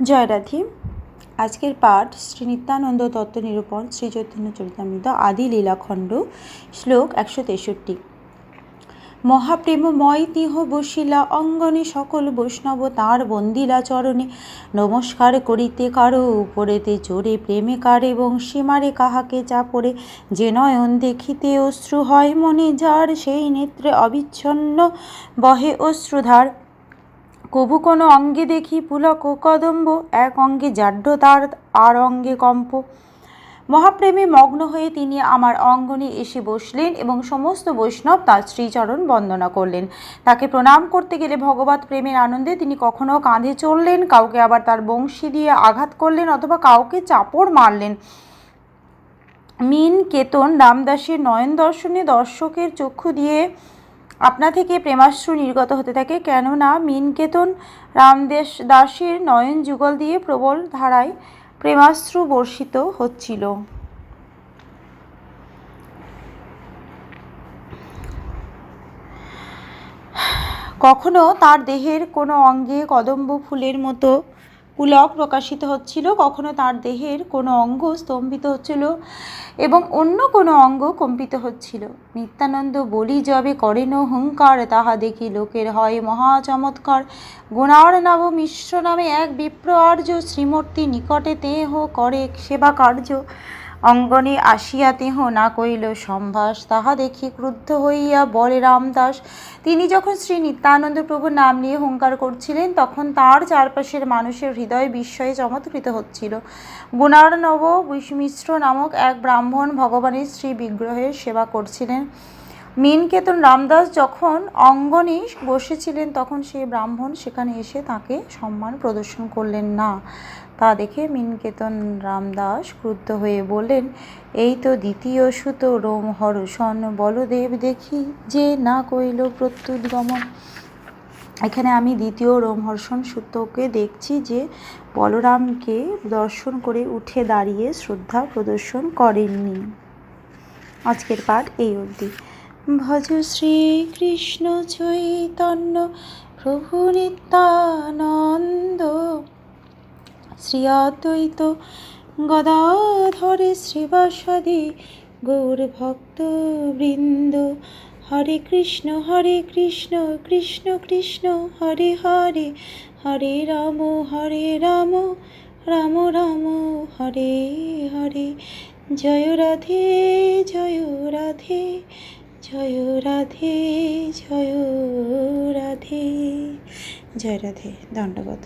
জয় রাধে। আজকের পাঠ শ্রী নিত্যানন্দ তত্ত্ব নিরূপণ শ্রী চৈতন্য চরিতামৃত আদি লীলাখণ্ড, শ্লোক 163। মহাপ্রেমময় তিহ বসিলা অঙ্গনে, সকল বৈষ্ণব তাঁর বন্দিলা চরণে। নমস্কার করিতে কারো উপরেতে চড়ে, প্রেমে কারে বংশী মারে কাহাকে চাপড়ে। যে নয়ন দেখিতে অশ্রু হয় মনে যার, সেই নেত্রে অবিচ্ছন্ন বহে অশ্রুধার। কবু কোনো অঙ্গে দেখি পুলক ও কদম্ব, এক অঙ্গে জাড্য তার আর অঙ্গে কম্প। মহাপ্রেমে মগ্ন হয়ে তিনি আমার অঙ্গনে এসে বসলেন এবং সমস্ত বৈষ্ণব তার শ্রীচরণ বন্দনা করলেন। তাকে প্রণাম করতে গেলে ভগবত প্রেমের আনন্দে তিনি কখনো কাঁধে চড়লেন, কাউকে আবার তার বংশী দিয়ে আঘাত করলেন অথবা কাউকে চাপড় মারলেন। মিন কেতন রামদাসের নয়ন দর্শনে দর্শকের চক্ষু দিয়ে আপনা থেকে প্রেমাশ্রু নির্গত হতে থাকে, কেননা মিনকেতন দাসের নয়ন যুগল দিয়ে প্রবল ধারায় প্রেমাশ্রু বর্ষিত হচ্ছিল। কখনো তার দেহের কোনো অঙ্গে কদম্ব ফুলের মতো পুলক প্রকাশিত হচ্ছিল, কখনো তার দেহের কোনো অঙ্গ স্তম্ভিত হচ্ছিল এবং অন্য কোনো অঙ্গ কম্পিত হচ্ছিল। নিত্যানন্দ বলি যবে করেন হুঙ্কার, তাহা দেখি লোকের হয় মহা চমৎকার। গুণার্ণব মিশ্র নামে এক বিপ্র আর্য, শ্রীমূর্তি নিকটে তেহ করে সেবা কার্য। অঙ্গনে আসিয়া তেহ না কইল সম্ভাস, তাহা দেখি ক্রুদ্ধ হইয়া বলে রামদাস। তিনি যখন শ্রী নিত্যানন্দ প্রভুর নাম নিয়ে হুঙ্কার করছিলেন, তখন তার চারপাশের মানুষের হৃদয় বিস্ময়ে চমৎকৃত হচ্ছিল। গুণার্ণব মিশ্র নামক এক ব্রাহ্মণ ভগবানের শ্রী বিগ্রহের সেবা করছিলেন। মিনকেতন রামদাস যখন অঙ্গনে বসেছিলেন, তখন সেই ব্রাহ্মণ সেখানে এসে তাকে সম্মান প্রদর্শন করলেন না। তা দেখে মিনকেতন রামদাস ক্রুদ্ধ হয়ে বললেন, এই তো দ্বিতীয় সুত রোমহর্ষণ, বলদেব দেখি যে না কইল প্রত্যুদ্গমন। এখানে আমি দ্বিতীয় রোমহর্ষণ সূত্রকে দেখছি যে বলরামকে দর্শন করে উঠে দাঁড়িয়ে শ্রদ্ধা প্রদর্শন করেননি। আজকের পাঠ এই অবধি। ভজ শ্রীকৃষ্ণ চৈতন্য প্রভু নিত্যানন্দ, শ্রী অদ্বৈত গদাধরে শ্রীবাসাদি গৌর ভক্ত বৃন্দ। হরে কৃষ্ণ কৃষ্ণ কৃষ্ণ হরে হরে, হরে রাম রাম রাম হরে হরে। জয় রাধে জয় রাধে জয় রাধে জয় রাধে। জয় রাধে। ধন্যবাদ।